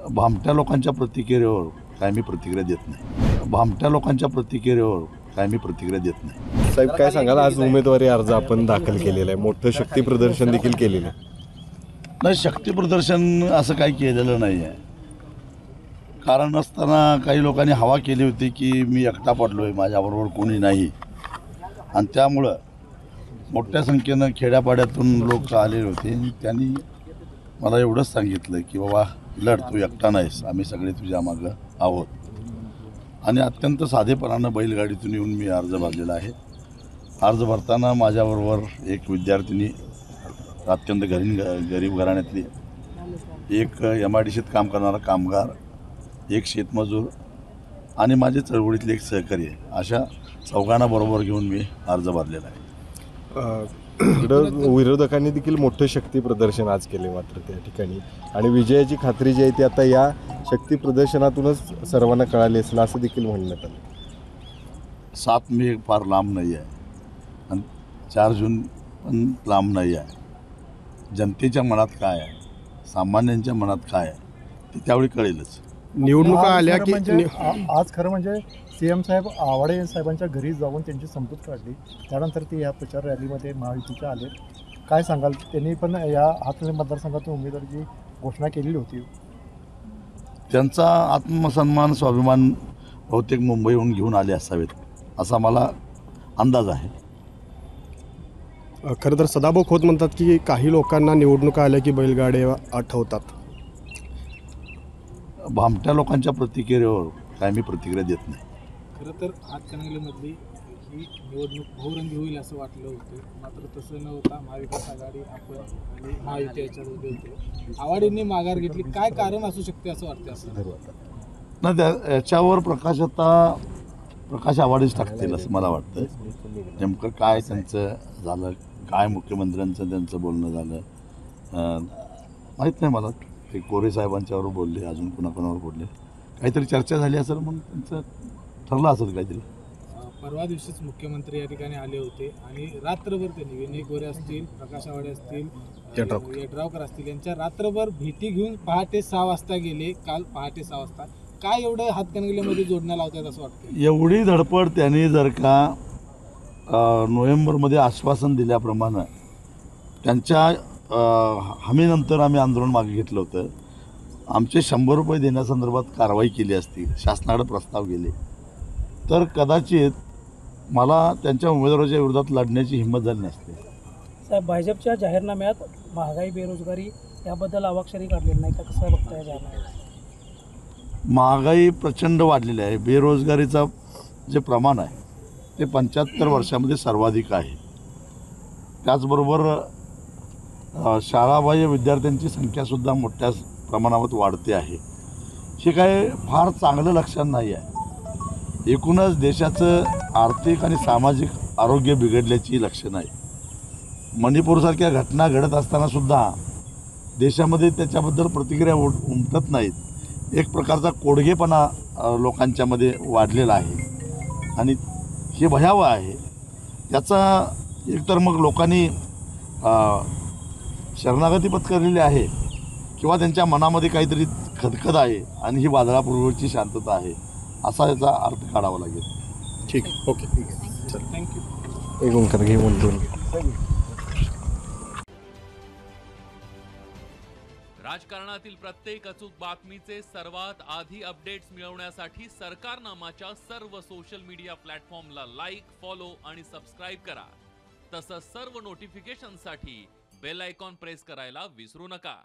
भामट्या लोकांच्या प्रतिक्रियेवर काय मी प्रतिक्रिया देत नाही. भामट्या लोकांच्या प्रतिक्रियेवर काय मी प्रतिक्रिया देत नाही. साहेब काय सांगाल, आज उमेदवारी अर्ज आपण दाखल केलेला आहे, मोठं शक्ती प्रदर्शन देखील केलेलं आहे. नाही, शक्ती प्रदर्शन असं काही केलेलं नाही आहे. कारण असताना काही लोकांनी हवा केली होती की मी एकटा पडलो आहे, माझ्याबरोबर कोणी नाही, आणि त्यामुळं मोठ्या संख्येनं खेड्यापाड्यातून लोक आलेले होते. त्यांनी मला एवढंच सांगितलं की बाबा लढ, तू एकटा नाहीस, आम्ही सगळे तुझ्या मागं आहोत. आणि अत्यंत साधेपणानं बैलगाडीतून येऊन मी अर्ज भरलेला आहे. अर्ज भरताना माझ्याबरोबर एक विद्यार्थिनी, अत्यंत गरीब घराण्यातली, एक MIDCत काम करणारा कामगार, एक शेतमजूर आणि माझे चळवळीतले एक सहकारी आहे, अशा चौघांना बरोबर घेऊन मी अर्ज भरलेला आहे. इकडं विरोधकांनी देखील मोठं शक्ती प्रदर्शन आज केले मात्र त्या ठिकाणी, आणि विजयाची खात्री जी आहे ती आता या शक्ती प्रदर्शनातूनच सर्वांना कळाली असेल असं देखील म्हणण्यात आलं. 7 मे फार लांब नाही आहे आणि 4 जून पण लांब नाही आहे. जनतेच्या मनात काय आहे, सामान्यांच्या मनात काय आहे, ते त्यावेळी कळेलच. निवडणुका आल्या की आज खरं म्हणजे CM साहेब आवाडे साहेबांच्या घरी जाऊन त्यांची समजूत काढली, त्यानंतर ते या प्रचार रॅलीमध्ये महायुतीच्या आले. काय सांगाल, त्यांनी पण या हातकणंगले मतदारसंघातून उमेदवारीची घोषणा केलेली होती. त्यांचा आत्मसन्मान, स्वाभिमान बहुतेक मुंबईहून घेऊन आले असावेत असा मला अंदाज आहे. खरं तर सदाभाऊ खोत म्हणतात की काही लोकांना निवडणुका आल्या की बैलगाड्या आठवतात. भामट्या लोकांच्या प्रतिक्रियेवर काय मी प्रतिक्रिया देत नाही. खरं तर हातकणंगलेमधली ही निवडणूक बहुरंगी होईल असं वाटलं होतं, मात्र तसं न होता महाविकास आघाडी आपण आणि महायुती याच्यामध्ये होते. आघाडींनी माघार घेतली, काय कारण असू शकते असं वाटतं? असं ना, याच्यावर प्रकाश आवाडीच टाकतील असं मला वाटतं. नेमकं काय त्यांचं झालं, काय मुख्यमंत्र्यांचं त्यांचं बोलणं झालं माहीत नाही मला. ते कोरे साहेबांच्यावर बोलले, अजून कुणाकोणावर बोलले, काहीतरी चर्चा झाली असेल, म्हणून त्यांचं ठरलं असेल काहीतरी. परवा दिवशीच मुख्यमंत्री या ठिकाणी आले होते आणि रात्रभर त्यांनी विनय गोरे असतील, प्रकाश आवाडे असतील, यड्रावकर असतील, यांच्या रात्रभर भेटी घेऊन पहाटे 6 वाजता गेले. काल पहाटे 6 वाजता काय एवढं हातकणंगलेमध्ये जोडण्या लावतात असं वाटतं? एवढी धडपड त्यांनी जर का नोव्हेंबरमध्ये आश्वासन दिल्याप्रमाणे त्यांच्या हमीनंतर आम्ही आंदोलन मागे घेतलं होतं, आमचे 100 रुपये देण्यासंदर्भात कारवाई केली असती, शासनाकडे प्रस्ताव गेले, तर कदाचित मला त्यांच्या उमेदवाराच्या विरोधात लढण्याची हिंमत झाली नसते. साहेब, भाजपच्या जाहीरनाम्यात महागाई, बेरोजगारी याबद्दल अवाक्षरी काढलेली नाही का? कसं बघताय जाहीरनाम्यात? महागाई प्रचंड वाढलेली आहे. बेरोजगारीचा जे प्रमाण आहे ते 75 वर्षामध्ये सर्वाधिक आहे. त्याचबरोबर शाळाबाह्य विद्यार्थ्यांची संख्यासुद्धा मोठ्या प्रमाणात वाढते आहे. हे काय फार चांगलं लक्षण नाही आहे. एकूणच देशाचं आर्थिक आणि सामाजिक आरोग्य बिघडल्याची लक्षणं आहे. मणिपूरसारख्या घटना घडत असतानासुद्धा देशामध्ये त्याच्याबद्दल प्रतिक्रिया उमटत नाहीत. एक प्रकारचा कोडगेपणा लोकांच्यामध्ये वाढलेला आहे आणि हे भयावह आहे. याचा एकतर मग लोकांनी शरणागती पत्करलेली आहे किंवा त्यांच्या मनामध्ये काहीतरी खदखद आहे आणि ही वादळापूर्वीची शांतता आहे, असा याचा अर्थ काढावा लागेल. ठीक आहे, ओके, चल, थँक्यू. एक ओंकार घे बोलून. राजकारणातील प्रत्येक अचूक बातमीचे सर्वात आधी अपडेट्स मिळवण्यासाठी सरकारनामाच्या सर्व सोशल मीडिया प्लॅटफॉर्मला लाईक, फॉलो आणि सबस्क्राईब करा. तसंच सर्व नोटिफिकेशनसाठी बेल आयकॉन प्रेस करायला विसरू नका.